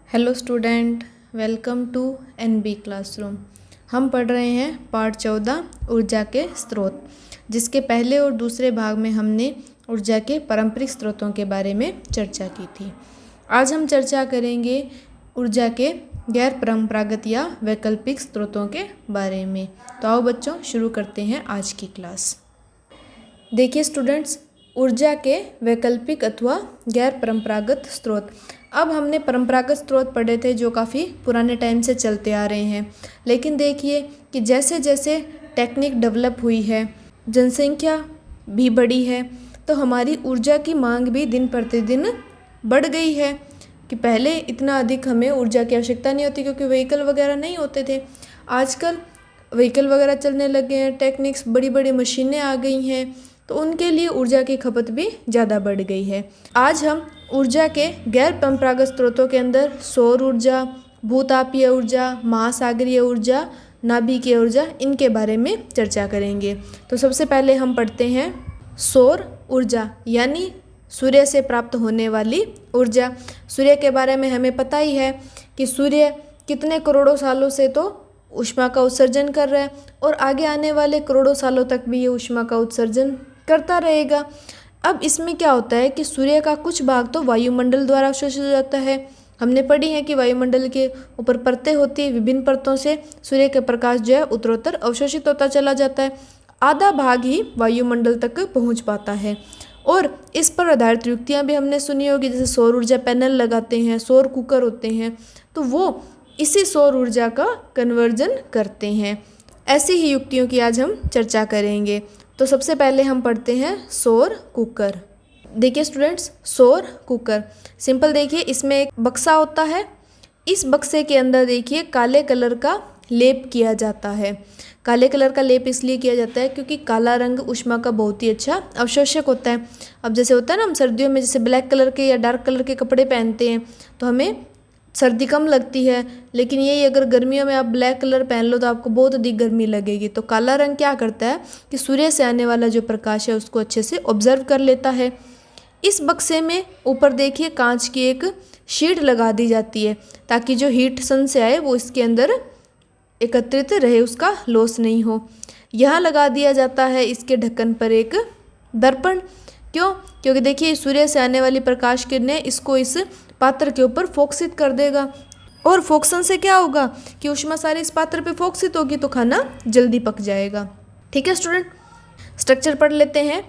Hello student, welcome to NB classroom. हम पढ़ रहे हैं पाठ 14 ऊर्जा के स्रोत, जिसके पहले और दूसरे भाग में हमने ऊर्जा के पारंपरिक स्रोतों के बारे में चर्चा की थी। आज हम चर्चा करेंगे ऊर्जा के गैर परंपरागत या वैकल्पिक स्रोतों के बारे में। तो आओ बच्चों, शुरू करते हैं आज की क्लास। देखिए स्टूडेंट्स, ऊर्जा के वैकल्पिक अथवा गैर परंपरागत स्रोत। अब हमने परंपरागत स्रोत पढ़े थे जो काफ़ी पुराने टाइम से चलते आ रहे हैं, लेकिन देखिए कि जैसे जैसे टेक्निक डेवलप हुई है, जनसंख्या भी बढ़ी है, तो हमारी ऊर्जा की मांग भी दिन प्रतिदिन बढ़ गई है। कि पहले इतना अधिक हमें ऊर्जा की आवश्यकता नहीं होती क्योंकि व्हीकल वगैरह नहीं होते थे। आजकल व्हीकल वगैरह चलने लगे हैं, टेक्निक्स बड़ी बड़ी मशीनें आ गई हैं, तो उनके लिए ऊर्जा की खपत भी ज़्यादा बढ़ गई है। आज हम ऊर्जा के गैर परंपरागत स्रोतों के अंदर सौर ऊर्जा, भूतापीय ऊर्जा, महासागरीय ऊर्जा, नाभिकीय ऊर्जा, इनके बारे में चर्चा करेंगे। तो सबसे पहले हम पढ़ते हैं सौर ऊर्जा, यानी सूर्य से प्राप्त होने वाली ऊर्जा। सूर्य के बारे में हमें पता ही है कि सूर्य कितने करोड़ों सालों से तो ऊष्मा का उत्सर्जन कर रहा है और आगे आने वाले करोड़ों सालों तक भी ये ऊष्मा का उत्सर्जन करता रहेगा। अब इसमें क्या होता है कि सूर्य का कुछ भाग तो वायुमंडल द्वारा अवशोषित हो जाता है। हमने पढ़ी है कि वायुमंडल के ऊपर परतें होती है, विभिन्न परतों से सूर्य के प्रकाश जो है उत्तरोत्तर अवशोषित होता चला जाता है। आधा भाग ही वायुमंडल तक पहुंच पाता है और इस पर आधारित युक्तियाँ भी हमने सुनी होगी, जैसे सौर ऊर्जा पैनल लगाते हैं, सौर कुकर होते हैं, तो वो इसी सौर ऊर्जा का कन्वर्जन करते हैं। ऐसी ही युक्तियों की आज हम चर्चा करेंगे। तो सबसे पहले हम पढ़ते हैं सौर कुकर। देखिए स्टूडेंट्स, सौर कुकर सिंपल देखिए, इसमें एक बक्सा होता है। इस बक्से के अंदर देखिए काले कलर का लेप किया जाता है। काले कलर का लेप इसलिए किया जाता है क्योंकि काला रंग ऊष्मा का बहुत ही अच्छा अवशोषक होता है। अब जैसे होता है ना, हम सर्दियों में जैसे ब्लैक कलर के या डार्क कलर के कपड़े पहनते हैं तो हमें सर्दी कम लगती है, लेकिन यही अगर गर्मियों में आप ब्लैक कलर पहन लो तो आपको बहुत अधिक गर्मी लगेगी। तो काला रंग क्या करता है कि सूर्य से आने वाला जो प्रकाश है उसको अच्छे से ऑब्जर्व कर लेता है। इस बक्से में ऊपर देखिए कांच की एक शीट लगा दी जाती है ताकि जो हीट सन से आए वो इसके अंदर एकत्रित रहे, उसका लॉस नहीं हो। यहाँ लगा दिया जाता है इसके ढक्कन पर एक दर्पण। क्यों? क्योंकि देखिए सूर्य से आने वाली प्रकाश किरणें इसको इस पात्र के ऊपर फोकसित कर देगा और फोक्सन से क्या होगा कि ऊष्मा सारी इस पात्र पे फोकसित होगी तो खाना जल्दी पक जाएगा। ठीक है स्टूडेंट, स्ट्रक्चर पढ़ लेते हैं।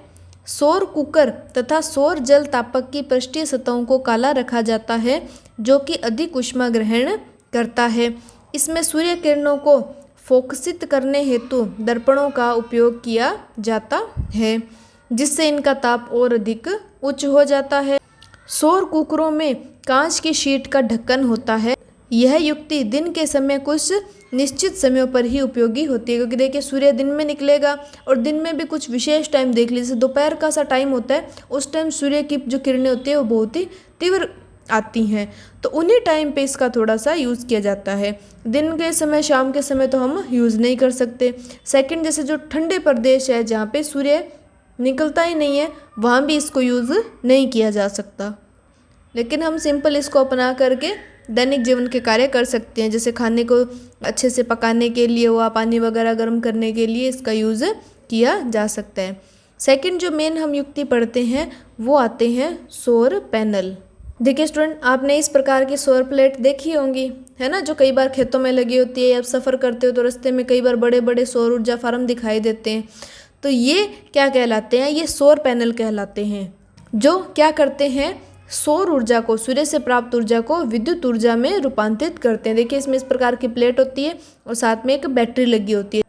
सौर कुकर तथा सौर जल तापक की पृष्ठीय सतहों को काला रखा जाता है जो कि अधिक ऊष्मा ग्रहण करता है। इसमें सूर्य किरणों को फोकसित करने हेतु दर्पणों का उपयोग किया जाता है, जिससे इनका ताप और अधिक उच्च हो जाता है। सौर कुकरों में कांच की शीट का ढक्कन होता है। यह युक्ति दिन के समय कुछ निश्चित समयों पर ही उपयोगी होती है, क्योंकि देखिए सूर्य दिन में निकलेगा और दिन में भी कुछ विशेष टाइम देख लीजिए, दोपहर का सा टाइम होता है, उस टाइम सूर्य की जो किरणें होती है वो बहुत ही तीव्र आती हैं, तो उन्हीं टाइम पे इसका थोड़ा सा यूज़ किया जाता है। दिन के समय, शाम के समय तो हम यूज़ नहीं कर सकते। सेकंड, जैसे जो ठंडे प्रदेश है जहाँ पे सूर्य निकलता ही नहीं है, वहाँ भी इसको यूज़ नहीं किया जा सकता, लेकिन हम सिंपल इसको अपना करके दैनिक जीवन के कार्य कर सकते हैं। जैसे खाने को अच्छे से पकाने के लिए हुआ, पानी वगैरह गर्म करने के लिए इसका यूज़ किया जा सकता है। सेकंड जो मेन हम युक्ति पढ़ते हैं वो आते हैं सौर पैनल। देखिए स्टूडेंट, आपने इस प्रकार की सौर प्लेट देखी होंगी, है ना, जो कई बार खेतों में लगी होती है। आप सफ़र करते हो तो रास्ते में कई बार बड़े बड़े सौर ऊर्जा फार्म दिखाई देते हैं, तो ये क्या कहलाते हैं? ये सौर पैनल कहलाते हैं, जो क्या करते हैं, सौर ऊर्जा को, सूर्य से प्राप्त ऊर्जा को विद्युत ऊर्जा में रूपांतरित करते हैं। देखिए इसमें इस प्रकार की प्लेट होती है और साथ में एक बैटरी लगी होती है,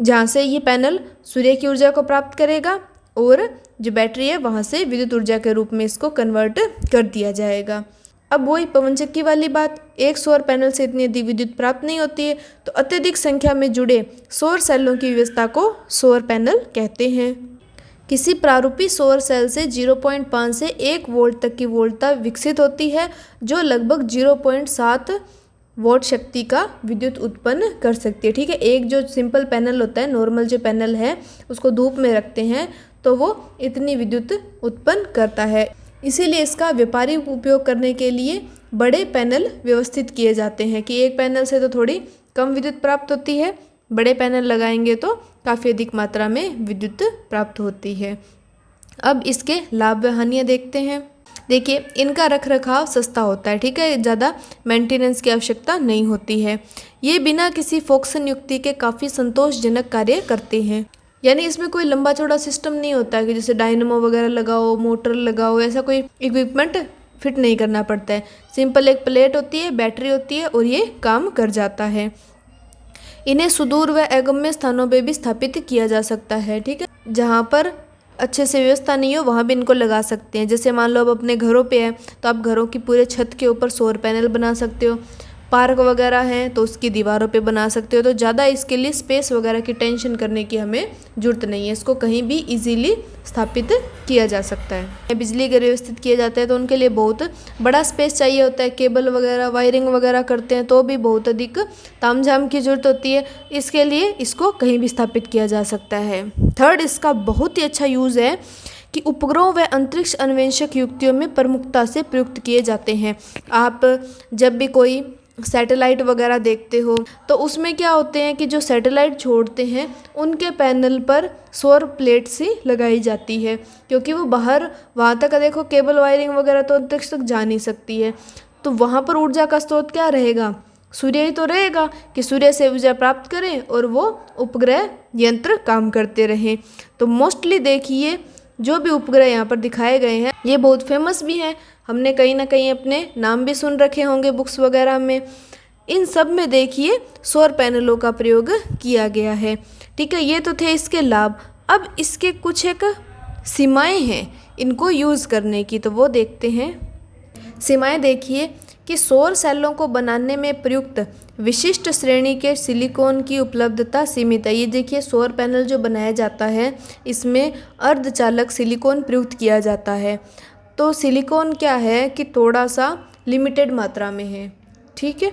जहाँ से ये पैनल सूर्य की ऊर्जा को प्राप्त करेगा और जो बैटरी है वहाँ से विद्युत ऊर्जा के रूप में इसको कन्वर्ट कर दिया जाएगा। अब वही पवनचक्की वाली बात, एक सौर पैनल से इतनी अधिक विद्युत प्राप्त नहीं होती है, तो अत्यधिक संख्या में जुड़े सौर सेलों की व्यवस्था को सौर पैनल कहते हैं। किसी प्रारूपी सौर सेल से 0.5 से 1 वोल्ट तक की वोल्टता विकसित होती है, जो लगभग 0.7 वोल्ट शक्ति का विद्युत उत्पन्न कर सकती है। ठीक है, एक जो सिंपल पैनल होता है, नॉर्मल जो पैनल है, उसको धूप में रखते हैं तो वो इतनी विद्युत उत्पन्न करता है। इसीलिए इसका व्यापारिक उपयोग करने के लिए बड़े पैनल व्यवस्थित किए जाते हैं कि एक पैनल से तो थोड़ी कम विद्युत प्राप्त होती है, बड़े पैनल लगाएंगे तो काफ़ी अधिक मात्रा में विद्युत प्राप्त होती है। अब इसके लाभ व हानियाँ देखते हैं। देखिए, इनका रख रखाव सस्ता होता है, ठीक है, ज़्यादा मेंटेनेंस की आवश्यकता नहीं होती है। ये बिना किसी फोक्सन युक्ति के काफ़ी संतोषजनक कार्य करते हैं। यानी इसमें कोई लंबा चौड़ा सिस्टम नहीं होता है कि जैसे डायनेमो वगैरह लगाओ, मोटर लगाओ, ऐसा कोई इक्विपमेंट फिट नहीं करना पड़ता है। सिंपल एक प्लेट होती है, बैटरी होती है और ये काम कर जाता है। इन्हें सुदूर व अगम्य स्थानों पे भी स्थापित किया जा सकता है, ठीक है, जहाँ पर अच्छे से व्यवस्था नहीं हो वहाँ भी इनको लगा सकते हैं। जैसे मान लो अब अपने घरों पे है तो आप घरों की पूरे छत के ऊपर सौर पैनल बना सकते हो, पार्क वगैरह हैं तो उसकी दीवारों पे बना सकते हो। तो ज़्यादा इसके लिए स्पेस वगैरह की टेंशन करने की हमें ज़रूरत नहीं है, इसको कहीं भी इजीली स्थापित किया जा सकता है। बिजली के व्यवस्थित किए जाते हैं तो उनके लिए बहुत बड़ा स्पेस चाहिए होता है, केबल वगैरह वायरिंग वगैरह करते हैं तो भी बहुत अधिक तामझाम की ज़रूरत होती है, इसके लिए इसको कहीं भी स्थापित किया जा सकता है। थर्ड, इसका बहुत ही अच्छा यूज़ है कि उपग्रहों व अंतरिक्ष अन्वेषक युक्तियों में प्रमुखता से प्रयुक्त किए जाते हैं। आप जब भी कोई सैटेलाइट वगैरह देखते हो तो उसमें क्या होते हैं कि जो सैटेलाइट छोड़ते हैं उनके पैनल पर सौर प्लेट सी लगाई जाती है, क्योंकि वो बाहर वहाँ तक देखो केबल वायरिंग वगैरह तो अंतरिक्ष तक जा नहीं सकती है, तो वहाँ पर ऊर्जा का स्रोत क्या रहेगा, सूर्य ही तो रहेगा कि सूर्य से ऊर्जा प्राप्त करें और वो उपग्रह यंत्र काम करते रहें। तो मोस्टली देखिए जो भी उपग्रह यहाँ पर दिखाए गए हैं ये बहुत फेमस भी हैं, हमने कहीं ना कहीं अपने नाम भी सुन रखे होंगे बुक्स वगैरह में। इन सब में देखिए सौर पैनलों का प्रयोग किया गया है, ठीक है। ये तो थे इसके लाभ। अब इसके कुछ एक सीमाएं हैं इनको यूज़ करने की, तो वो देखते हैं। सीमाएं देखिए कि सौर सेलों को बनाने में प्रयुक्त विशिष्ट श्रेणी के सिलिकॉन की उपलब्धता सीमित है। ये देखिए सौर पैनल जो बनाया जाता है इसमें अर्धचालक सिलिकॉन प्रयुक्त किया जाता है, तो सिलिकॉन क्या है कि थोड़ा सा लिमिटेड मात्रा में है, ठीक है।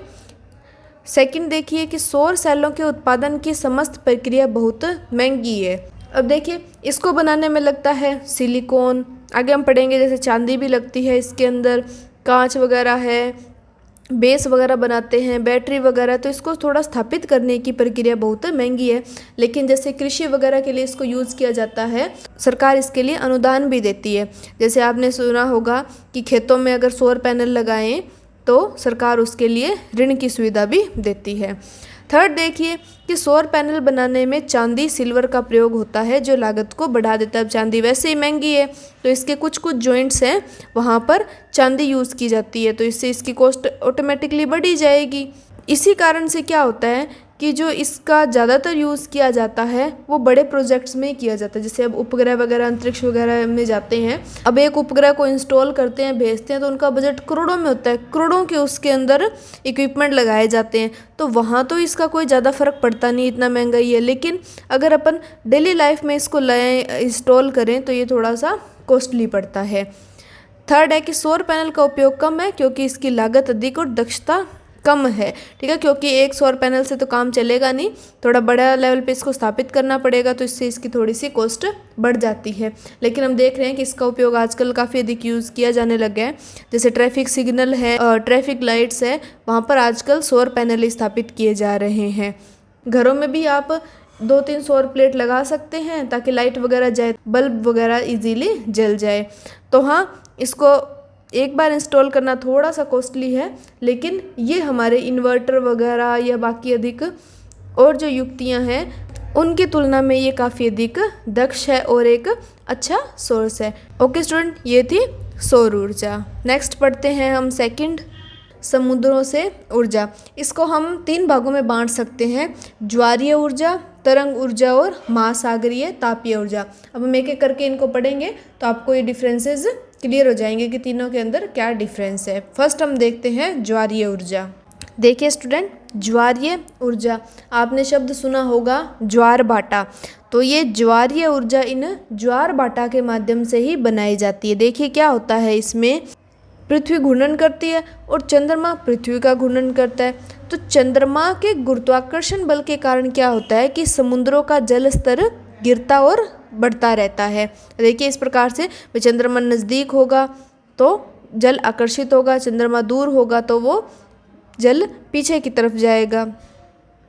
सेकंड देखिए कि सौर सेलों के उत्पादन की समस्त प्रक्रिया बहुत महंगी है। अब देखिए इसको बनाने में लगता है सिलिकॉन, आगे हम पढ़ेंगे जैसे चांदी भी लगती है इसके अंदर, कांच वगैरह है, बेस वगैरह बनाते हैं, बैटरी वगैरह, तो इसको थोड़ा स्थापित करने की प्रक्रिया बहुत महंगी है। लेकिन जैसे कृषि वगैरह के लिए इसको यूज़ किया जाता है, सरकार इसके लिए अनुदान भी देती है। जैसे आपने सुना होगा कि खेतों में अगर सौर पैनल लगाएं तो सरकार उसके लिए ऋण की सुविधा भी देती है। थर्ड देखिए कि सौर पैनल बनाने में चांदी सिल्वर का प्रयोग होता है जो लागत को बढ़ा देता है। अब चांदी वैसे ही महंगी है तो इसके कुछ कुछ जॉइंट्स हैं वहाँ पर चांदी यूज़ की जाती है, तो इससे इसकी कॉस्ट ऑटोमेटिकली बढ़ी जाएगी। इसी कारण से क्या होता है कि जो इसका ज़्यादातर यूज़ किया जाता है वो बड़े प्रोजेक्ट्स में ही किया जाता है। जैसे अब उपग्रह वगैरह अंतरिक्ष वगैरह में जाते हैं, अब एक उपग्रह को इंस्टॉल करते हैं भेजते हैं तो उनका बजट करोड़ों में होता है, करोड़ों के उसके अंदर इक्विपमेंट लगाए जाते हैं, तो वहाँ तो इसका कोई ज़्यादा फर्क पड़ता नहीं, इतना महंगा ही है। लेकिन अगर अपन डेली लाइफ में इसको लाएँ इंस्टॉल करें तो ये थोड़ा सा कॉस्टली पड़ता है। थर्ड है कि सौर पैनल का उपयोग कम है क्योंकि इसकी लागत अधिक और दक्षता कम है, ठीक है, क्योंकि एक सौर पैनल से तो काम चलेगा नहीं, थोड़ा बड़ा लेवल पे इसको स्थापित करना पड़ेगा, तो इससे इसकी थोड़ी सी कॉस्ट बढ़ जाती है। लेकिन हम देख रहे हैं कि इसका उपयोग आजकल काफ़ी अधिक यूज़ किया जाने लग गया है। जैसे ट्रैफिक सिग्नल है, ट्रैफिक लाइट्स है, वहाँ पर आजकल सौर पैनल स्थापित किए जा रहे हैं। घरों में भी आप 2-3 सौर प्लेट लगा सकते हैं ताकि लाइट वगैरह जाए, बल्ब वगैरह इजीली जल जाए। तो हाँ, इसको एक बार इंस्टॉल करना थोड़ा सा कॉस्टली है, लेकिन ये हमारे इन्वर्टर वगैरह या बाकी अधिक और जो युक्तियां हैं उनकी तुलना में ये काफ़ी अधिक दक्ष है और एक अच्छा सोर्स है। ओके स्टूडेंट, ये थी सौर ऊर्जा। नेक्स्ट पढ़ते हैं हम सेकंड, समुद्रों से ऊर्जा। इसको हम 3 भागों में बांट सकते हैं, ज्वारीय ऊर्जा, तरंग ऊर्जा और महासागरीय तापीय ऊर्जा। अब हम एक एक करके इनको पढ़ेंगे तो आपको ये डिफरेंसेस क्लियर हो जाएंगे कि तीनों के अंदर क्या डिफरेंस है। फर्स्ट हम देखते हैं ज्वारीय ऊर्जा। देखिए स्टूडेंट, ज्वारीय ऊर्जा आपने शब्द सुना होगा ज्वार भाटा, तो ये ज्वारीय ऊर्जा इन ज्वार भाटा के माध्यम से ही बनाई जाती है। देखिए क्या होता है, इसमें पृथ्वी घूर्णन करती है और चंद्रमा पृथ्वी का घूर्णन करता है, तो चंद्रमा के गुरुत्वाकर्षण बल के कारण क्या होता है कि समुद्रों का जल स्तर गिरता और बढ़ता रहता है। देखिए इस प्रकार से चंद्रमा नज़दीक होगा तो जल आकर्षित होगा, चंद्रमा दूर होगा तो वो जल पीछे की तरफ जाएगा,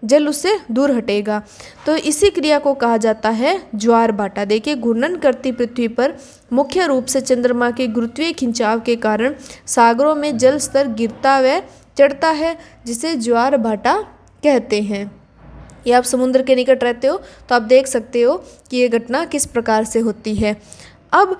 जल उससे दूर हटेगा। तो इसी क्रिया को कहा जाता है ज्वार भाटा। देखिए, घूर्णन करती पृथ्वी पर मुख्य रूप से चंद्रमा के गुरुत्वीय खिंचाव के कारण सागरों में जल स्तर गिरता व चढ़ता है, जिसे ज्वार भाटा कहते हैं। ये आप समुद्र के निकट रहते हो तो आप देख सकते हो कि ये घटना किस प्रकार से होती है। अब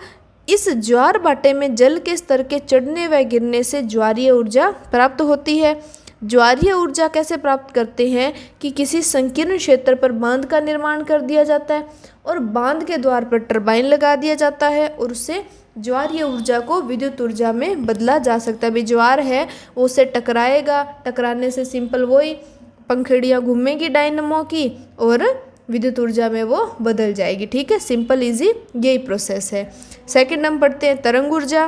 इस ज्वार भाटे में जल के स्तर के चढ़ने व गिरने से ज्वारीय ऊर्जा प्राप्त होती है। ज्वारीय ऊर्जा कैसे प्राप्त करते हैं कि किसी संकीर्ण क्षेत्र पर बांध का निर्माण कर दिया जाता है और बांध के द्वार पर टरबाइन लगा दिया जाता है और उससे ज्वारीय ऊर्जा को विद्युत ऊर्जा में बदला जा सकता है। अभी ज्वार है वो उससे टकराएगा, टकराने से सिंपल वही पंखुड़ियाँ घूमेगी डायनमो की और विद्युत ऊर्जा में वो बदल जाएगी। ठीक है, सिंपल इजी यही प्रोसेस है। सेकंड हम पढ़ते हैं तरंग ऊर्जा।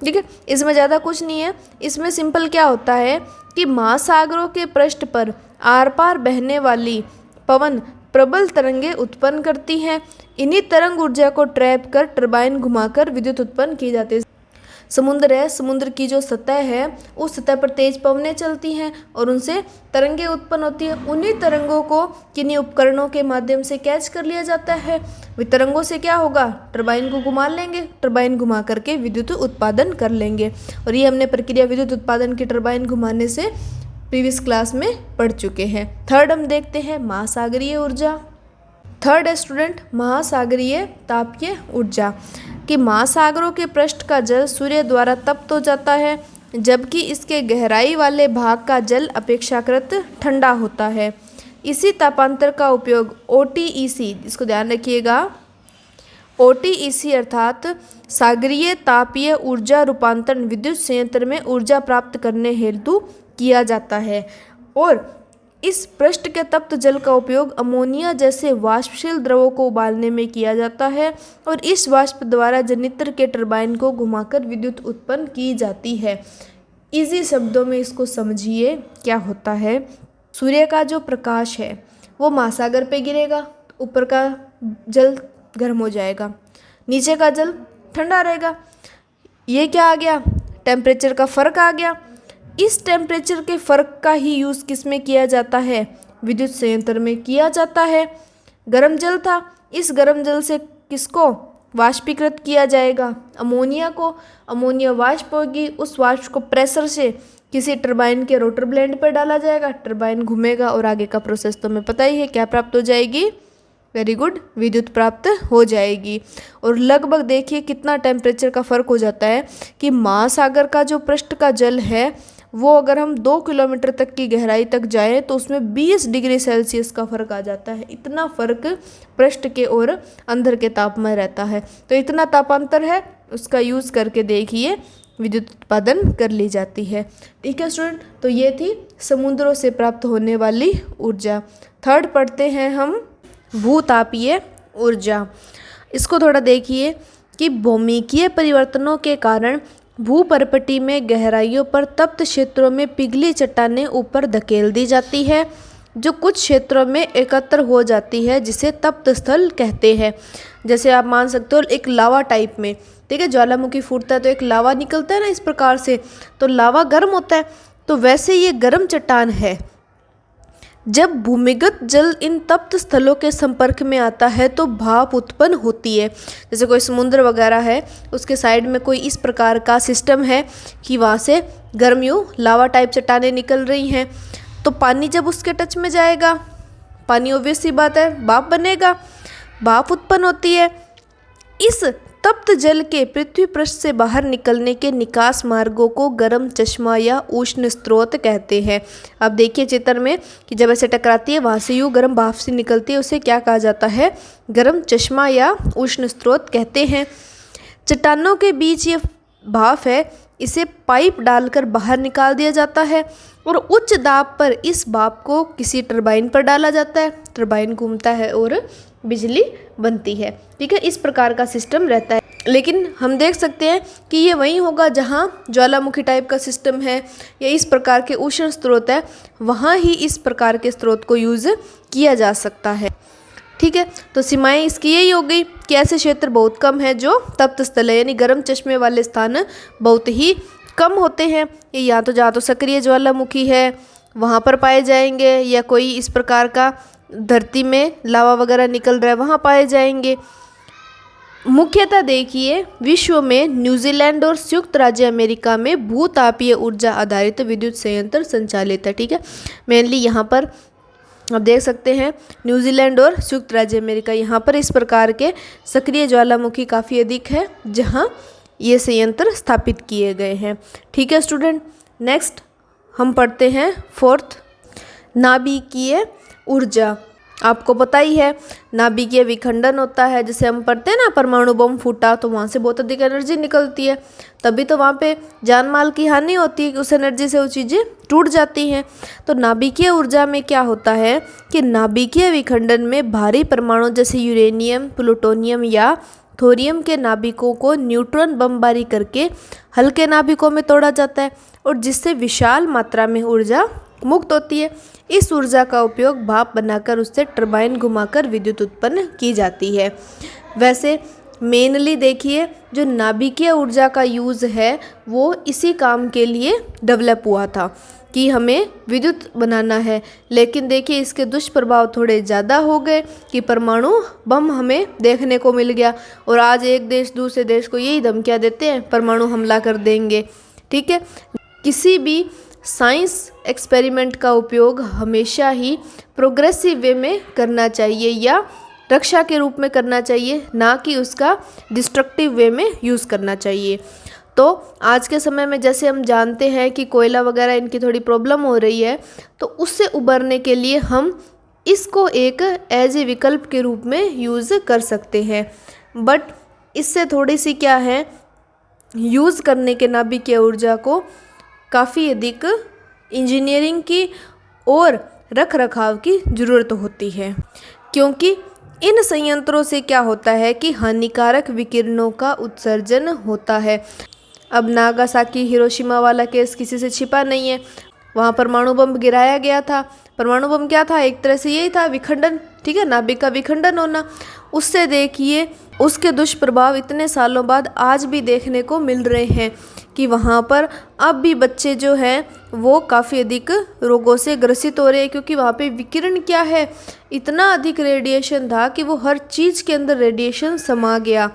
ठीक है, इसमें ज़्यादा कुछ नहीं है। इसमें सिंपल क्या होता है कि महासागरों के पृष्ठ पर आर पार बहने वाली पवन प्रबल तरंगें उत्पन्न करती हैं। इन्हीं तरंग ऊर्जा को ट्रैप कर टरबाइन घुमाकर विद्युत उत्पन्न की जाती है। समुद्र है, समुद्र की जो सतह है उस सतह पर तेज पवनें चलती हैं और उनसे तरंगें उत्पन्न होती हैं। उन्हीं तरंगों को किन्हीं उपकरणों के माध्यम से कैच कर लिया जाता है। वे तरंगों से क्या होगा, टरबाइन को घुमा लेंगे, टरबाइन घुमा करके विद्युत उत्पादन कर लेंगे। और ये हमने प्रक्रिया विद्युत उत्पादन की टरबाइन घुमाने से प्रीवियस क्लास में पढ़ चुके हैं। थर्ड हम देखते हैं महासागरीय ऊर्जा। थर्ड है स्टूडेंट महासागरीय तापीय ऊर्जा। कि महासागरों के पृष्ठ का जल सूर्य द्वारा तप्त हो जाता है, जबकि इसके गहराई वाले भाग का जल अपेक्षाकृत ठंडा होता है। इसी तापांतर का उपयोग OTEC, इसको ध्यान रखिएगा, OTEC अर्थात सागरीय तापीय ऊर्जा रूपांतरण विद्युत संयंत्र में ऊर्जा प्राप्त करने हेतु किया जाता है। और इस पृष्ठ के तप्त जल का उपयोग अमोनिया जैसे वाष्पशील द्रवों को उबालने में किया जाता है और इस वाष्प द्वारा जनित्र के टरबाइन को घुमाकर विद्युत उत्पन्न की जाती है। इजी शब्दों में इसको समझिए क्या होता है। सूर्य का जो प्रकाश है वो महासागर पे गिरेगा, ऊपर का जल गर्म हो जाएगा, नीचे का जल ठंडा रहेगा। ये क्या आ गया, टेम्परेचर का फ़र्क आ गया। इस टेम्परेचर के फ़र्क का ही यूज़ किस में किया जाता है, विद्युत संयंत्र में किया जाता है। गर्म जल था, इस गर्म जल से किसको वाष्पीकृत किया जाएगा, अमोनिया को। अमोनिया वाष्प होगी, उस वाष्प को प्रेशर से किसी टरबाइन के रोटर ब्लेड पर डाला जाएगा, टरबाइन घूमेगा और आगे का प्रोसेस तो हमें पता ही है क्या प्राप्त हो जाएगी, वेरी गुड, विद्युत प्राप्त हो जाएगी। और लगभग देखिए कितना टेम्परेचर का फ़र्क हो जाता है कि महासागर का जो पृष्ठ का जल है वो अगर हम 2 किलोमीटर तक की गहराई तक जाएं तो उसमें 20 डिग्री सेल्सियस का फ़र्क आ जाता है। इतना फ़र्क पृष्ठ के और अंदर के ताप में रहता है। तो इतना तापांतर है, उसका यूज़ करके देखिए विद्युत उत्पादन कर ली जाती है। ठीक है स्टूडेंट, तो ये थी समुद्रों से प्राप्त होने वाली ऊर्जा। थर्ड पढ़ते हैं हम भूतापीय ऊर्जा। इसको थोड़ा देखिए कि भौमिकीय परिवर्तनों के कारण भूपर्पटी में गहराइयों पर तप्त क्षेत्रों में पिघली चट्टानें ऊपर धकेल दी जाती है, जो कुछ क्षेत्रों में एकत्र हो जाती है, जिसे तप्त स्थल कहते हैं। जैसे आप मान सकते हो एक लावा टाइप में, ठीक है, ज्वालामुखी फूटता है तो एक लावा निकलता है ना इस प्रकार से, तो लावा गर्म होता है, तो वैसे ये गर्म चट्टान है। जब भूमिगत जल इन तप्त स्थलों के संपर्क में आता है तो भाप उत्पन्न होती है। जैसे कोई समुद्र वगैरह है, उसके साइड में कोई इस प्रकार का सिस्टम है कि वहाँ से गर्म यूँ लावा टाइप चट्टानें निकल रही हैं, तो पानी जब उसके टच में जाएगा, पानी ऑब्वियस सी बात है भाप बनेगा, भाप उत्पन्न होती है। इस तप्त जल के पृथ्वी पृष्ठ से बाहर निकलने के निकास मार्गों को गर्म चश्मा या उष्ण स्रोत कहते हैं। अब देखिए चित्र में कि जब ऐसे टकराती है वहाँ से यूँ गर्म भाप सी निकलती है, उसे क्या कहा जाता है, गर्म चश्मा या उष्ण स्रोत कहते हैं। चट्टानों के बीच ये भाप है, इसे पाइप डालकर बाहर निकाल दिया जाता है और उच्च दाब पर इस भाप को किसी टरबाइन पर डाला जाता है, टरबाइन घूमता है और बिजली बनती है। ठीक है, इस प्रकार का सिस्टम रहता है। लेकिन हम देख सकते हैं कि ये वहीं होगा जहाँ ज्वालामुखी टाइप का सिस्टम है या इस प्रकार के उष्ण स्रोत है, वहाँ ही इस प्रकार के स्रोत को यूज़ किया जा सकता है। ठीक है, तो सीमाएं इसकी यही हो गई कि ऐसे क्षेत्र बहुत कम है जो तप्त स्थल है, यानी गर्म चश्मे वाले स्थान बहुत ही कम होते हैं। ये या तो जहाँ तो सक्रिय ज्वालामुखी है वहाँ पर पाए जाएंगे, या कोई इस प्रकार का धरती में लावा वगैरह निकल रहा है वहाँ पाए जाएंगे। मुख्यतः देखिए विश्व में न्यूजीलैंड और संयुक्त राज्य अमेरिका में भूतापीय ऊर्जा आधारित विद्युत संयंत्र संचालित है। ठीक है, मेनली यहाँ पर आप देख सकते हैं न्यूजीलैंड और संयुक्त राज्य अमेरिका, यहाँ पर इस प्रकार के सक्रिय ज्वालामुखी काफ़ी अधिक है जहाँ ये संयंत्र स्थापित किए गए हैं। ठीक है स्टूडेंट, नेक्स्ट हम पढ़ते हैं फोर्थ, नाभिकीय ऊर्जा। आपको पता ही है नाभिकीय विखंडन होता है, जैसे हम पढ़ते हैं ना परमाणु बम फूटा तो वहाँ से बहुत अधिक एनर्जी निकलती है, तभी तो वहाँ पे जान माल की हानि होती है कि उस एनर्जी से वो चीज़ें टूट जाती हैं। तो नाभिकीय ऊर्जा में क्या होता है कि नाभिकीय विखंडन में भारी परमाणु जैसे यूरेनियम, प्लूटोनियम या थोरियम के नाभिकों को न्यूट्रॉन बमबारी करके हल्के नाभिकों में तोड़ा जाता है और जिससे विशाल मात्रा में ऊर्जा मुक्त होती है। इस ऊर्जा का उपयोग भाप बनाकर उससे टरबाइन घुमाकर विद्युत उत्पन्न की जाती है। वैसे मेनली देखिए जो नाभिकीय ऊर्जा का यूज़ है वो इसी काम के लिए डेवलप हुआ था कि हमें विद्युत बनाना है, लेकिन देखिए इसके दुष्प्रभाव थोड़े ज़्यादा हो गए कि परमाणु बम हमें देखने को मिल गया और आज एक देश दूसरे देश को यही धमकियाँ देते हैं परमाणु हमला कर देंगे। ठीक है, किसी भी साइंस एक्सपेरिमेंट का उपयोग हमेशा ही प्रोग्रेसिव वे में करना चाहिए या रक्षा के रूप में करना चाहिए, ना कि उसका डिस्ट्रक्टिव वे में यूज़ करना चाहिए। तो आज के समय में जैसे हम जानते हैं कि कोयला वगैरह इनकी थोड़ी प्रॉब्लम हो रही है, तो उससे उबरने के लिए हम इसको एक एज ए विकल्प के रूप में यूज़ कर सकते हैं। बट इससे थोड़ी सी क्या है, यूज़ करने के नाभिकीय ऊर्जा को काफ़ी अधिक इंजीनियरिंग की और रख रखाव की ज़रूरत होती है, क्योंकि इन संयंत्रों से क्या होता है कि हानिकारक विकिरणों का उत्सर्जन होता है। अब नागासाकी हिरोशिमा वाला केस किसी से छिपा नहीं है, वहाँ परमाणु बम गिराया गया था। परमाणु बम क्या था, एक तरह से यही था विखंडन, ठीक है, नाभिक का विखंडन होना। उससे देखिए उसके दुष्प्रभाव इतने सालों बाद आज भी देखने को मिल रहे हैं कि वहाँ पर अब भी बच्चे जो हैं वो काफ़ी अधिक रोगों से ग्रसित हो रहे हैं, क्योंकि वहाँ पे विकिरण क्या है, इतना अधिक रेडिएशन था कि वो हर चीज़ के अंदर रेडिएशन समा गया,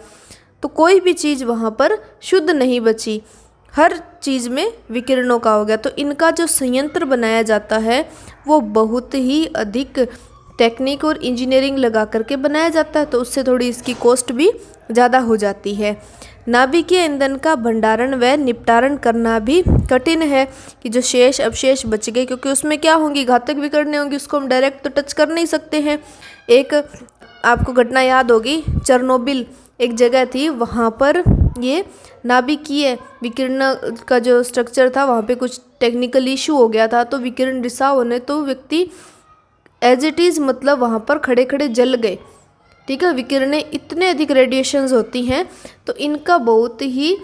तो कोई भी चीज़ वहाँ पर शुद्ध नहीं बची, हर चीज़ में विकिरणों का हो गया। तो इनका जो संयंत्र बनाया जाता है वो बहुत ही अधिक टेक्निक और इंजीनियरिंग लगा करके बनाया जाता है, तो उससे थोड़ी इसकी कॉस्ट भी ज़्यादा हो जाती है। नाभिकीय ईंधन का भंडारण व निपटारण करना भी कठिन है कि जो शेष अवशेष बच गए, क्योंकि उसमें क्या होंगी, घातक विकिरणें होंगी, उसको हम डायरेक्ट तो टच कर नहीं सकते हैं। एक आपको घटना याद होगी, चेरनोबिल एक जगह थी, वहाँ पर ये नाभिकीय विकिरण का जो स्ट्रक्चर था वहाँ पे कुछ टेक्निकल इशू हो गया था, तो विकिरण रिसाव होने तो व्यक्ति एज इट इज़ मतलब वहाँ पर खड़े खड़े जल गए। ठीक है, विकिरणें इतने अधिक रेडिएशंस होती हैं, तो इनका बहुत ही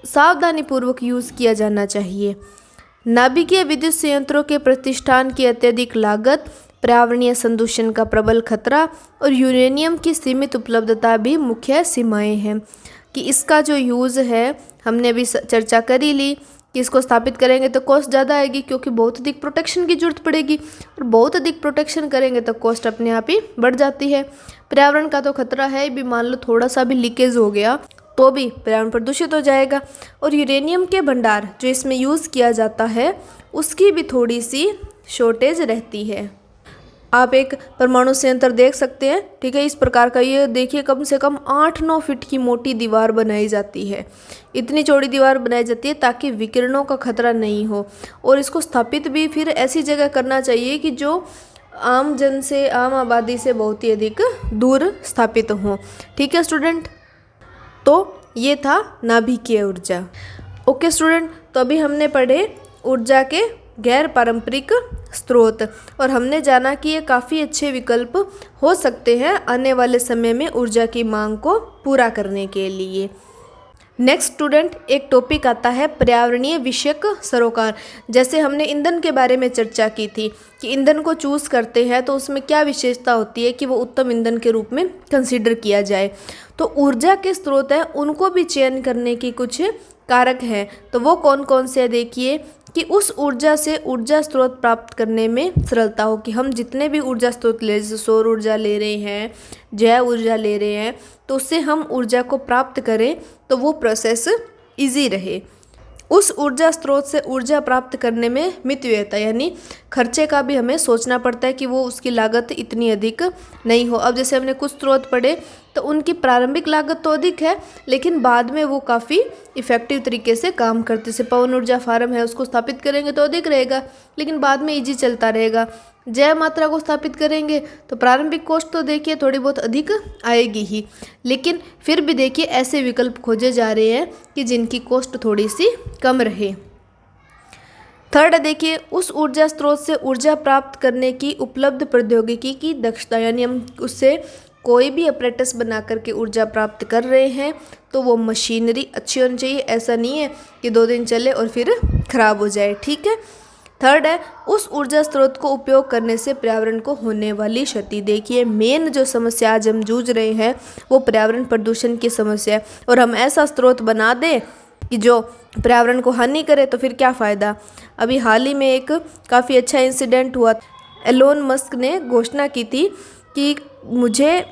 सावधानी पूर्वक यूज़ किया जाना चाहिए। नाभिकीय विद्युत संयंत्रों के प्रतिष्ठान की अत्यधिक लागत, पर्यावरणीय संदूषण का प्रबल खतरा और यूरेनियम की सीमित उपलब्धता भी मुख्य सीमाएं हैं। कि इसका जो यूज़ है हमने अभी चर्चा कर ही ली कि इसको स्थापित करेंगे तो कॉस्ट ज़्यादा आएगी, क्योंकि बहुत अधिक प्रोटेक्शन की जरूरत पड़ेगी, और बहुत अधिक प्रोटेक्शन करेंगे तो कॉस्ट अपने आप ही बढ़ जाती है। पर्यावरण का तो खतरा है भी, मान लो थोड़ा सा भी लीकेज हो गया तो भी पर्यावरण प्रदूषित हो जाएगा। और यूरेनियम के भंडार जो इसमें यूज़ किया जाता है उसकी भी थोड़ी सी शॉर्टेज रहती है। आप एक परमाणु संयंत्र देख सकते हैं, ठीक है, इस प्रकार का ये देखिए कम से कम 8-9 फीट की मोटी दीवार बनाई जाती है, इतनी चौड़ी दीवार बनाई जाती है ताकि विकिरणों का खतरा नहीं हो। और इसको स्थापित भी फिर ऐसी जगह करना चाहिए कि जो आम जन से, आम आबादी से बहुत ही अधिक दूर स्थापित हों। ठीक है स्टूडेंट, तो ये था नाभिकीय ऊर्जा। ओके स्टूडेंट, तो अभी हमने पढ़े ऊर्जा के गैर पारंपरिक स्रोत, और हमने जाना कि ये काफ़ी अच्छे विकल्प हो सकते हैं आने वाले समय में ऊर्जा की मांग को पूरा करने के लिए। नेक्स्ट स्टूडेंट, एक टॉपिक आता है पर्यावरणीय विषयक सरोकार। जैसे हमने ईंधन के बारे में चर्चा की थी कि ईंधन को चूज करते हैं तो उसमें क्या विशेषता होती है कि वो उत्तम ईंधन के रूप में कंसीडर किया जाए। तो ऊर्जा के स्रोत हैं उनको भी चयन करने की कुछ कारक हैं। तो वो कौन कौन से हैं देखिए, कि उस ऊर्जा से ऊर्जा स्रोत प्राप्त करने में सरलता हो, कि हम जितने भी ऊर्जा स्रोत ले, जैसे सौर ऊर्जा ले रहे हैं, जैव ऊर्जा ले रहे हैं, तो उससे हम ऊर्जा को प्राप्त करें तो वो प्रोसेस इजी रहे। उस ऊर्जा स्रोत से ऊर्जा प्राप्त करने में मितव्ययता यानी खर्चे का भी हमें सोचना पड़ता है कि वो उसकी लागत इतनी अधिक नहीं हो। अब जैसे हमने कुछ स्रोत पढ़े तो उनकी प्रारंभिक लागत तो अधिक है, लेकिन बाद में वो काफ़ी इफ़ेक्टिव तरीके से काम करते। जैसे पवन ऊर्जा फार्म है, उसको स्थापित करेंगे तो अधिक रहेगा, लेकिन बाद में ईजी चलता रहेगा। जैव मात्रा को स्थापित करेंगे तो प्रारंभिक कॉस्ट तो देखिए थोड़ी बहुत अधिक आएगी ही, लेकिन फिर भी देखिए ऐसे विकल्प खोजे जा रहे हैं कि जिनकी कॉस्ट थोड़ी सी कम रहे। थर्ड है देखिए, उस ऊर्जा स्रोत से ऊर्जा प्राप्त करने की उपलब्ध प्रौद्योगिकी की दक्षता, यानी हम उससे कोई भी अपरेटस बना करके ऊर्जा प्राप्त कर रहे हैं तो वो मशीनरी अच्छी होनी चाहिए। ऐसा नहीं है कि 2 दिन चले और फिर खराब हो जाए, ठीक है। थर्ड है, उस ऊर्जा स्रोत को उपयोग करने से पर्यावरण को होने वाली क्षति। देखिए मेन जो समस्या आज हम जूझ रहे हैं वो पर्यावरण प्रदूषण की समस्या है, और हम ऐसा स्रोत बना दें कि जो पर्यावरण को हानि करे तो फिर क्या फ़ायदा। अभी हाल ही में एक काफ़ी अच्छा इंसिडेंट हुआ। एलोन मस्क ने घोषणा की थी कि मुझे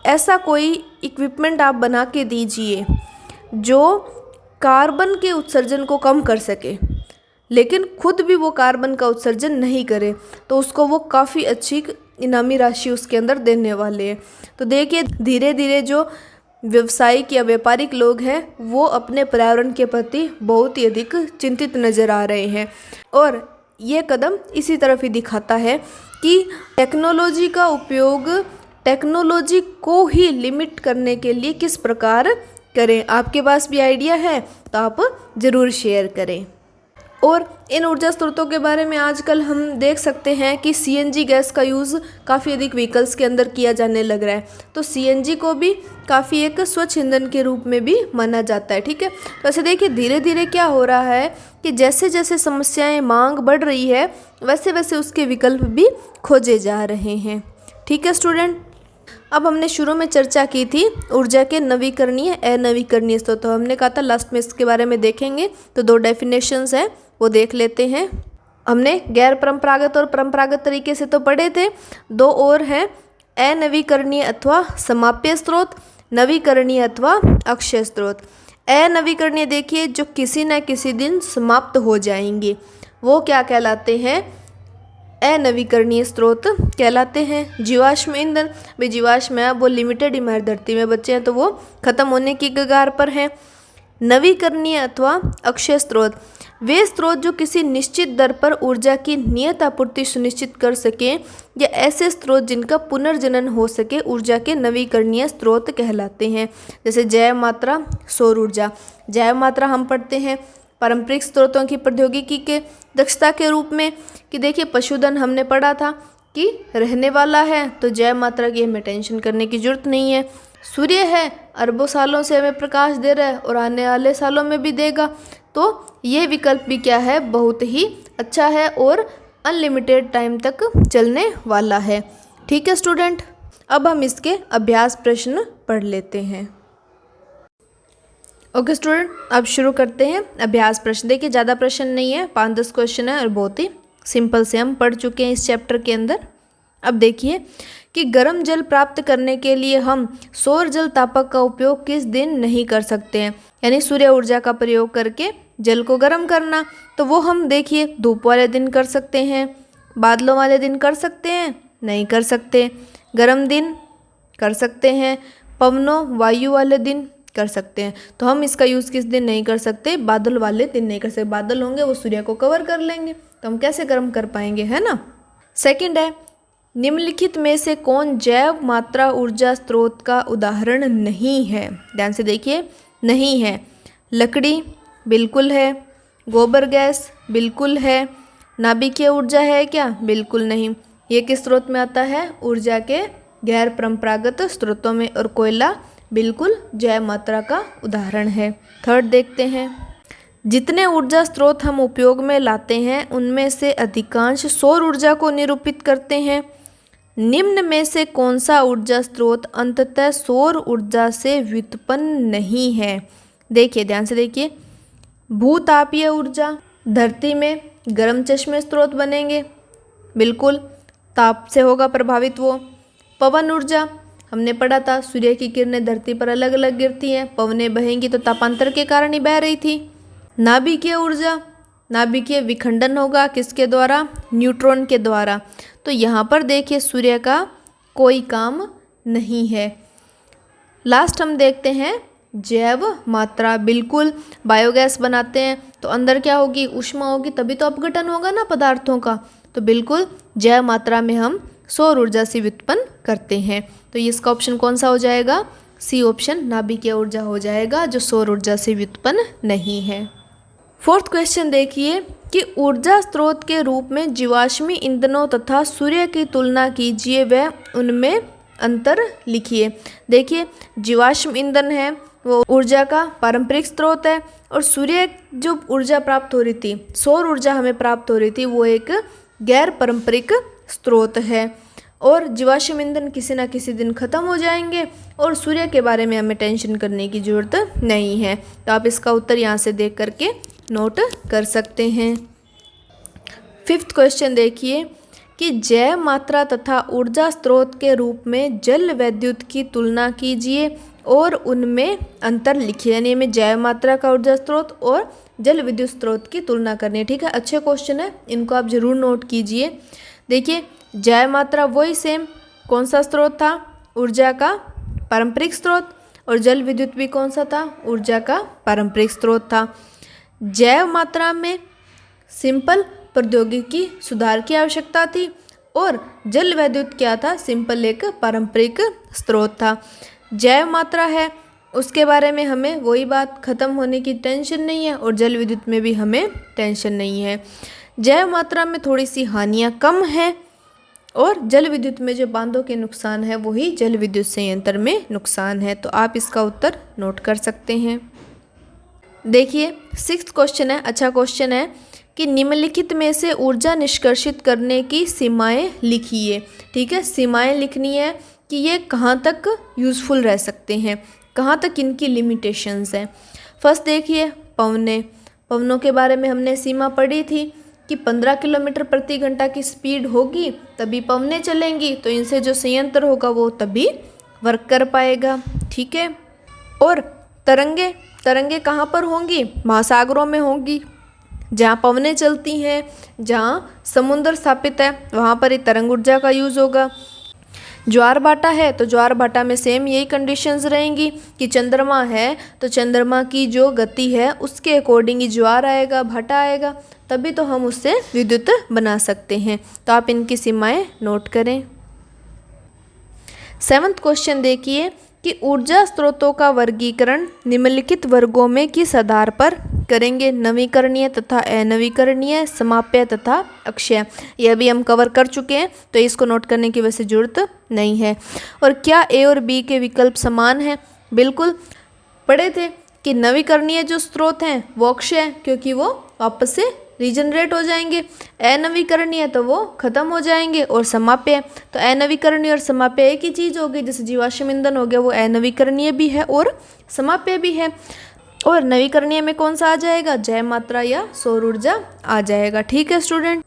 ऐसा कोई इक्विपमेंट आप बना के दीजिए जो कार्बन के उत्सर्जन को कम कर सके, लेकिन खुद भी वो कार्बन का उत्सर्जन नहीं करे, तो उसको वो काफ़ी अच्छी इनामी राशि उसके अंदर देने वाले हैं। तो देखिए धीरे धीरे जो व्यावसायिक या व्यापारिक लोग हैं वो अपने पर्यावरण के प्रति बहुत ही अधिक चिंतित नज़र आ रहे हैं, और ये कदम इसी तरफ ही दिखाता है कि टेक्नोलॉजी का उपयोग टेक्नोलॉजी को ही लिमिट करने के लिए किस प्रकार करें। आपके पास भी आइडिया है तो आप ज़रूर शेयर करें। और इन ऊर्जा स्रोतों के बारे में आजकल हम देख सकते हैं कि सीएनजी गैस का यूज़ काफ़ी अधिक व्हीकल्स के अंदर किया जाने लग रहा है, तो सीएनजी को भी काफ़ी एक स्वच्छ ईंधन के रूप में भी माना जाता है, ठीक है। तो ऐसे देखिए धीरे धीरे क्या हो रहा है कि जैसे जैसे समस्याएं मांग बढ़ रही है वैसे वैसे उसके विकल्प भी खोजे जा रहे हैं, ठीक है स्टूडेंट। अब हमने शुरू में चर्चा की थी ऊर्जा के नवीकरणीय अनवीकरणीय स्रोत, तो हमने कहा था लास्ट में इसके बारे में देखेंगे, तो 2 डेफिनेशंस हैं वो देख लेते हैं। हमने गैर परंपरागत और परंपरागत तरीके से तो पढ़े थे, 2 और हैं अनवीकरणीय अथवा समाप्य स्रोत, नवीकरणीय अथवा अक्षय स्रोत। अनवीकरणीय देखिए जो किसी न किसी दिन समाप्त हो जाएंगे वो क्या कहलाते हैं, अनवीकरणीय स्रोत कहलाते हैं। जीवाश्म ईंधन, भाई जीवाश्म है वो लिमिटेड हमारी धरती में बचे हैं तो वो खत्म होने की कगार पर हैं। नवीकरणीय अथवा अक्षय स्रोत वे स्रोत जो किसी निश्चित दर पर ऊर्जा की नियत आपूर्ति सुनिश्चित कर सकें, या ऐसे स्रोत जिनका पुनर्जनन हो सके ऊर्जा के नवीकरणीय स्रोत कहलाते हैं। जैसे जैव मात्रा, सौर ऊर्जा। जैव मात्रा हम पढ़ते हैं पारंपरिक स्रोतों की प्रौद्योगिकी के दक्षता के रूप में, कि देखिए पशुधन हमने पढ़ा था कि रहने वाला है तो जैव मात्रा की हमें टेंशन करने की जरूरत नहीं है। सूर्य है अरबों सालों से हमें प्रकाश दे रहा है और आने वाले सालों में भी देगा, तो ये विकल्प भी क्या है, बहुत ही अच्छा है और अनलिमिटेड टाइम तक चलने वाला है, ठीक है स्टूडेंट। अब हम इसके अभ्यास प्रश्न पढ़ लेते हैं। ओके स्टूडेंट, अब शुरू करते हैं अभ्यास प्रश्न। देखिए ज़्यादा प्रश्न नहीं है, 5-10 क्वेश्चन है और बहुत ही सिंपल से हम पढ़ चुके हैं इस चैप्टर के अंदर। अब देखिए कि गर्म जल प्राप्त करने के लिए हम सौर जल तापक का उपयोग किस दिन नहीं कर सकते हैं, यानी सूर्य ऊर्जा का प्रयोग करके जल को गर्म करना, तो वो हम देखिए धूप वाले दिन कर सकते हैं, बादलों वाले दिन कर सकते हैं, नहीं कर सकते, गर्म दिन कर सकते हैं, पवनों वायु वाले दिन कर सकते हैं। तो हम इसका यूज़ किस दिन नहीं कर सकते, बादल वाले दिन नहीं कर सकते। बादल होंगे वो सूर्य को कवर कर लेंगे तो हम कैसे गर्म कर पाएंगे, है ना। सेकंड है, निम्नलिखित में से कौन जैव मात्रा ऊर्जा स्रोत का उदाहरण नहीं है। ध्यान से देखिए, नहीं है। लकड़ी बिल्कुल है, गोबर गैस बिल्कुल है, नाभिकीय ऊर्जा है क्या, बिल्कुल नहीं। ये किस स्रोत में आता है, ऊर्जा के गैर परंपरागत स्रोतों में, और कोयला बिल्कुल जैव मात्रा का उदाहरण है। थर्ड देखते हैं, जितने ऊर्जा स्रोत हम उपयोग में लाते हैं उनमें से अधिकांश सौर ऊर्जा को निरूपित करते हैं। निम्न में से कौन सा ऊर्जा स्रोत अंततः सौर ऊर्जा से व्युत्पन्न नहीं है? देखिए, ध्यान से देखिए, भूतापीय ऊर्जा, धरती में गर्म चश्मे स्रोत बनेंगे, बिल्कुल ताप से होगा प्रभावित वो। पवन ऊर्जा, हमने पढ़ा था सूर्य की किरणें धरती पर अलग अलग गिरती हैं, पवनें बहेंगी तो तापांतर के कारण ही बह रही थी। नाभिकीय ऊर्जा, नाभिकीय विखंडन होगा किसके द्वारा? न्यूट्रॉन के द्वारा। तो यहाँ पर देखिए सूर्य का कोई काम नहीं है। लास्ट हम देखते हैं जैव मात्रा, बिल्कुल बायोगैस बनाते हैं तो अंदर क्या होगी? ऊष्मा होगी, तभी तो अपघटन होगा ना पदार्थों का। तो बिल्कुल जैव मात्रा में हम सौर ऊर्जा से व्युत्पन्न करते हैं। तो इसका ऑप्शन कौन सा हो जाएगा? सी ऑप्शन, नाभिकीय ऊर्जा हो जाएगा, जो सौर ऊर्जा से व्युत्पन्न नहीं है। फोर्थ क्वेश्चन देखिए कि ऊर्जा स्रोत के रूप में जीवाश्मी ईंधनों तथा सूर्य की तुलना कीजिए व उनमें अंतर लिखिए। देखिए, जीवाश्म ईंधन है वो ऊर्जा का पारंपरिक स्रोत है, और सूर्य जो ऊर्जा प्राप्त हो रही थी, सौर ऊर्जा हमें प्राप्त हो रही थी, वो एक गैर पारंपरिक स्रोत है। और जीवाश्म ईंधन किसी ना किसी दिन ख़त्म हो जाएंगे, और सूर्य के बारे में हमें टेंशन करने की ज़रूरत नहीं है। तो आप इसका उत्तर यहाँ से देख करके नोट कर सकते हैं। फिफ्थ क्वेश्चन देखिए कि जैव मात्रा तथा ऊर्जा स्रोत के रूप में जल विद्युत की तुलना कीजिए और उनमें अंतर लिखिए। यानी हमें जैव मात्रा का ऊर्जा स्रोत और जल विद्युत स्रोत की तुलना करनी है। ठीक है, अच्छे क्वेश्चन है, इनको आप जरूर नोट कीजिए। देखिए, जैव मात्रा वही सेम, कौन सा स्रोत था? ऊर्जा का पारंपरिक स्रोत। और जल विद्युत भी कौन सा था? ऊर्जा का पारंपरिक स्रोत था। जैव मात्रा में सिंपल प्रौद्योगिकी सुधार की आवश्यकता थी, और जल विद्युत क्या था? सिंपल एक पारंपरिक स्रोत था। जैव मात्रा है उसके बारे में हमें वही बात, खत्म होने की टेंशन नहीं है, और जल विद्युत में भी हमें टेंशन नहीं है। जैव मात्रा में थोड़ी सी हानियाँ कम है, और जल विद्युत में जो बांधों के नुकसान है वही जल विद्युत संयंत्र में नुकसान है। तो आप इसका उत्तर नोट कर सकते हैं। देखिए, सिक्स्थ क्वेश्चन है, अच्छा क्वेश्चन है कि निम्नलिखित में से ऊर्जा निष्कर्षित करने की सीमाएं लिखिए। ठीक है, सीमाएं लिखनी है कि ये कहाँ तक यूज़फुल रह सकते हैं, कहाँ तक इनकी लिमिटेशंस हैं। फर्स्ट देखिए, पवनों के बारे में हमने सीमा पढ़ी थी कि 15 किलोमीटर प्रति घंटा की स्पीड होगी तभी पवनें चलेंगी, तो इनसे जो संयंत्र होगा वो तभी वर्क कर पाएगा। ठीक है, और तरंगे कहाँ पर होंगी? महासागरों में होंगी, जहाँ पवनें चलती हैं, जहाँ समुद्र स्थापित है वहाँ पर ही तरंग ऊर्जा का यूज़ होगा। ज्वार भाटा है तो ज्वार भाटा में सेम यही कंडीशंस रहेंगी कि चंद्रमा है तो चंद्रमा की जो गति है उसके अकॉर्डिंग ही ज्वार आएगा, भाटा आएगा, तभी तो हम उससे विद्युत बना सकते हैं। तो आप इनकी सीमाएं नोट करें। सेवंथ क्वेश्चन देखिए कि ऊर्जा स्रोतों का वर्गीकरण निम्नलिखित वर्गों में किस आधार पर करेंगे? नवीकरणीय तथा अनवीकरणीय, समाप्य तथा अक्षय। यह भी हम कवर कर चुके हैं, तो इसको नोट करने की वैसे जरूरत नहीं है। और क्या ए और बी के विकल्प समान हैं? बिल्कुल, पढ़े थे कि नवीकरणीय जो स्रोत हैं वो अक्षय है, क्योंकि वो वापस से रीजनरेट हो जाएंगे। अनवीकरणीय तो वो खत्म हो जाएंगे। और समाप्य, तो अनवीकरणीय और समाप्य एक ही चीज़ होगी। जैसे जीवाश्म ईंधन हो गया, वो अनवीकरणीय भी है और समाप्य भी है। और नवीकरणीय में कौन सा आ जाएगा? जैव मात्रा या सौर ऊर्जा आ जाएगा। ठीक है स्टूडेंट।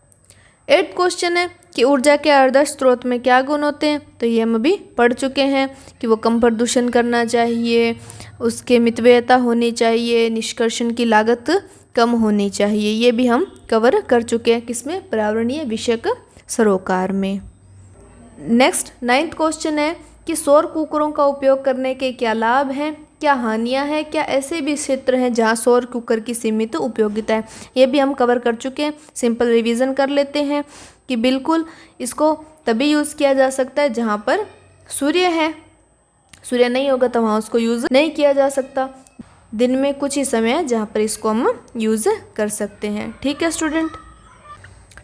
8th क्वेश्चन है कि ऊर्जा के आदर्श स्रोत में क्या गुण होते हैं? तो ये हम अभी पढ़ चुके हैं कि वो कम प्रदूषण करना चाहिए, उसके मितव्ययता होनी चाहिए, निष्कर्षण की लागत कम होनी चाहिए। ये भी हम कवर कर चुके हैं, किसमें? पर्यावरणीय विषयक सरोकार में। नेक्स्ट 9th क्वेश्चन है कि सौर कुकरों का उपयोग करने के क्या लाभ हैं, क्या हानियां हैं, क्या ऐसे भी क्षेत्र हैं जहां सौर कुकर की सीमित उपयोगिता है? ये भी हम कवर कर चुके हैं। सिंपल रिवीजन कर लेते हैं कि बिल्कुल इसको तभी यूज़ किया जा सकता है जहां पर सूर्य है, सूर्य नहीं होगा तो वहाँ उसको यूज़ नहीं किया जा सकता। दिन में कुछ ही समय है जहाँ पर इसको हम यूज़ कर सकते हैं। ठीक है स्टूडेंट।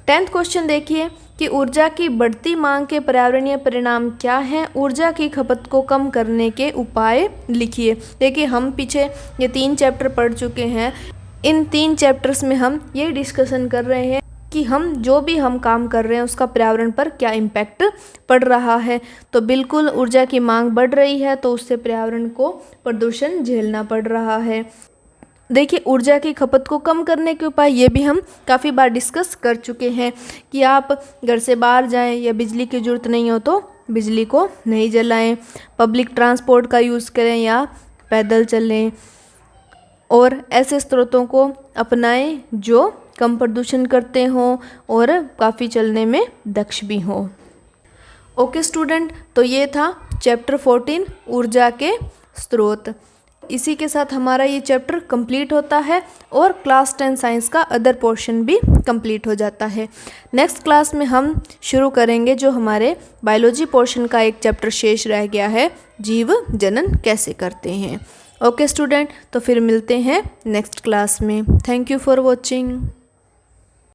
10th क्वेश्चन देखिए कि ऊर्जा की बढ़ती मांग के पर्यावरणीय परिणाम क्या हैं, ऊर्जा की खपत को कम करने के उपाय लिखिए। देखिए हम पीछे ये 3 चैप्टर पढ़ चुके हैं, इन 3 चैप्टर्स में हम ये डिस्कशन कर रहे हैं कि हम जो भी हम काम कर रहे हैं उसका पर्यावरण पर क्या इम्पैक्ट पड़ रहा है। तो बिल्कुल ऊर्जा की मांग बढ़ रही है तो उससे पर्यावरण को प्रदूषण झेलना पड़ रहा है। देखिए ऊर्जा की खपत को कम करने के उपाय ये भी हम काफ़ी बार डिस्कस कर चुके हैं कि आप घर से बाहर जाएं या बिजली की ज़रूरत नहीं हो तो बिजली को नहीं जलाएं, पब्लिक ट्रांसपोर्ट का यूज़ करें या पैदल चलें और ऐसे स्रोतों को अपनाएं जो कम प्रदूषण करते हों और काफ़ी चलने में दक्ष भी हों। ओके स्टूडेंट, तो ये था चैप्टर 14 ऊर्जा के स्रोत। इसी के साथ हमारा ये चैप्टर कंप्लीट होता है और क्लास 10 साइंस का अदर पोर्शन भी कंप्लीट हो जाता है। नेक्स्ट क्लास में हम शुरू करेंगे जो हमारे बायोलॉजी पोर्शन का एक चैप्टर शेष रह गया है, जीव जनन कैसे करते हैं। ओके स्टूडेंट, तो फिर मिलते हैं नेक्स्ट क्लास में। Thank you for watching.